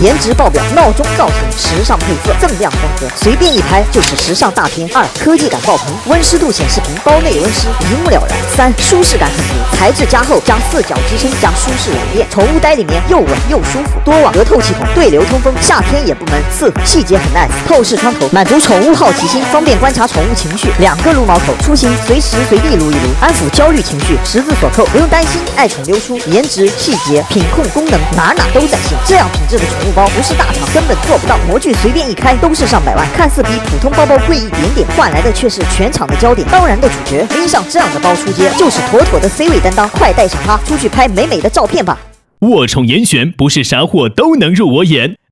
颜值爆表，闹钟造型，时尚配色，锃亮光泽，随便一拍就是时尚大片。2、科技感爆棚，温湿度显示屏，包内温湿，一目了然。3、舒适感很足，材质加厚，加4角支撑，加舒适软垫，宠物袋里面又稳又舒服，多网格透气孔，对流通风，夏天也不闷。4、细节很 nice， 透视窗口，满足宠物好奇心，方便观察宠物情绪。2个撸毛头，出行随时随地撸一撸，安抚焦虑情绪，十字锁扣，不用担心爱宠溜出。颜值、细节、品控功能，哪都在线。这样品质的宠物包不是大厂根本做不到，模具随便一开都是上百万，看似比普通包包贵一点点，换来的却是全场的焦点，当然的主角。拎上这样的包出街，就是妥妥的 C 位担当，快带上它出去拍美美的照片吧。卧宠严选，不是啥货都能入我眼。